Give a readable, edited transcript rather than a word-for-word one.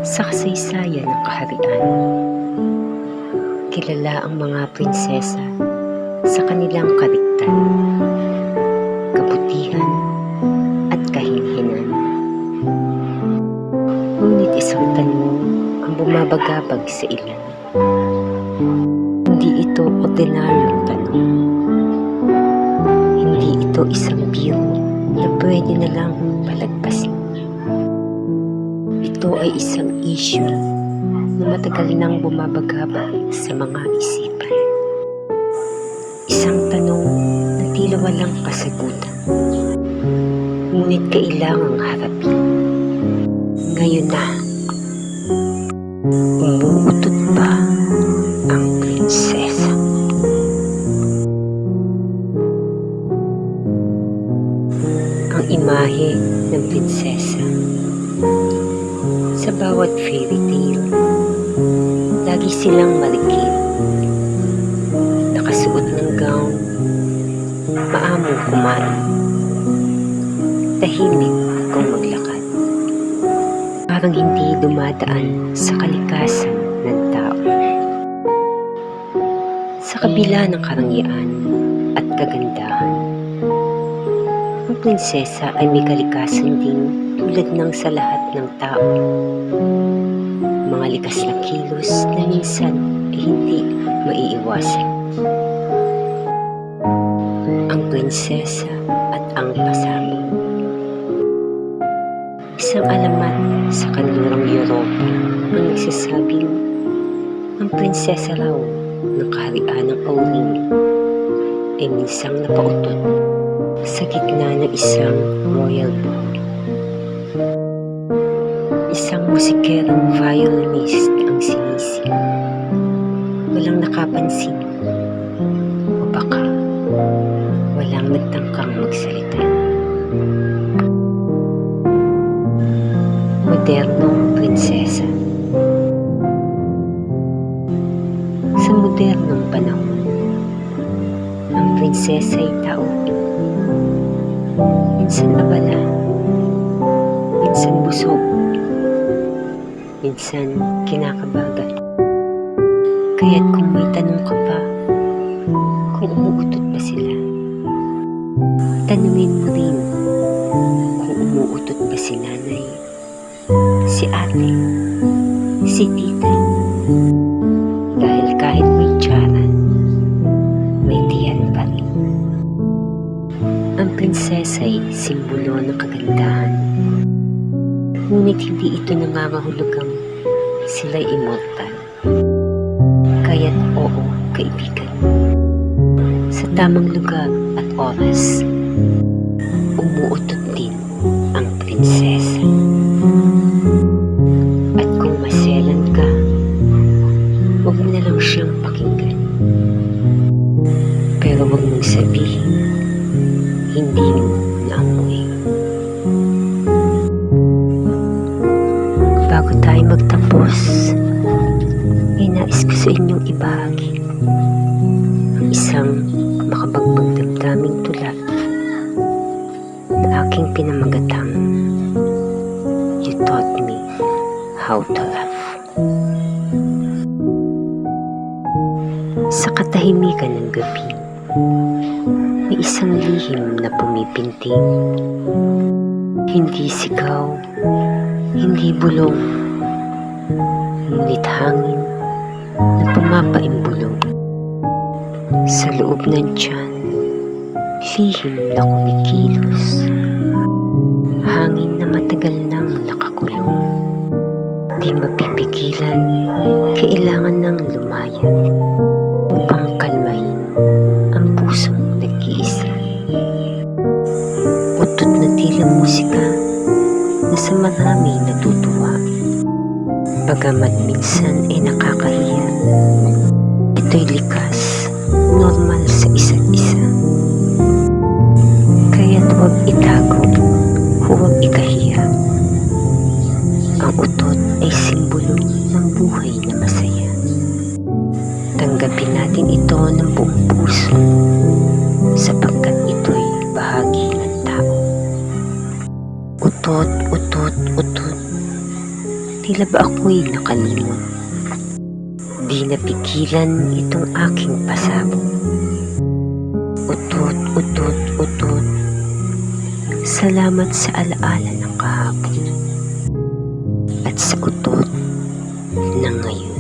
Sa kasaysayan ng kaharian, kilala ang mga prinsesa sa kanilang kaligtan, kabutihan at kahinhinan. Ngunit isang tanong ang bumabagabag sa ilan. Hindi ito ordinaryong tanong. Hindi ito isang biro na pwede na lang palagpasin. Ito ay isang issue na matagal nang bumabagabag sa mga isipan. Isang tanong na tila walang kasagutan, ngunit kailangang harapin. Ngayon na, umuutot ba ang prinsesa? Ang imahe ng prinsesa sa bawat fairy tale, lagi silang marikil, nakasuot ng gown, maamong kumain, tahimik kung maglakad. Parang hindi dumadaan sa kalikasan ng tao. Sa kabila ng karangyaan at kagandahan, ang prinsesa ay may kalikasan din tulad ng sa lahat ng tao. Mga likas na kilos na minsan ay hindi maiiwasan. Ang prinsesa at ang pasabog. Isang alamat sa kanlurang Europa ang nagsasabing ang prinsesa raw ng kaharian ng Auring ay minsang napautot sa gitna ng isang royal ball. Isang musikerong violinist ang sinisigaw. Walang nakapansin o baka walang nagtangkang magsalita. Modernong prinsesa. Sa modernong panahon, ang prinsesa ay tao. Minsan abala, minsan busog, minsan kinakabagan. Kaya't kung may tanong ka pa, kung umuutot ba sila, tanungin mo rin kung umuutot ba si nanay, si ate, si tita. Dahil kahit may tsara, may tiyan pa rin. Ang prinsesa ay simbolo ng kagandahan. Ngunit hindi ito nangangahulugang sila'y immortal. Kaya't oo, kaibigan. Sa tamang lugar at oras, umuutot din ang prinsesa. At kung maselan ka, huwag mo na lang siyang pakinggan. Pero huwag mong sabihin, hindi mo naamoy. Bago tayo magtapos, ay nais ko sa inyong ibahagi ang isang makabagbag damdaming tula na aking pinamagatang You Taught Me How to Love. Sa katahimikan ng gabi, may isang lihim na pumipintig. Hindi sigaw, hindi bulong, ngunit hangin na pumapaimbulong. Sa loob ng tiyan, lihim na kumikilos. Hangin na matagal nang nakakulong. Di mapipigilan, kailangan nang lumayag upang kalmahin ang pusong nag-iisa. Utot na tila musika na sa marami natutuwa. Bagamat minsan ay nakakahiya, ito'y likas, normal sa isa't isa. Kaya't huwag itago, huwag ikahiya. Ang utot ay simbolo ng buhay na masaya. Tanggapin natin ito ng buong puso sapagkat ito'y bahagi ng tao. Utot, utot, utot. Tila ba ako'y nakalimot? Di napigilan itong aking pasabog. Utot, utot, utot. Salamat sa alaala ng kahapon. At sa utot ng ngayon.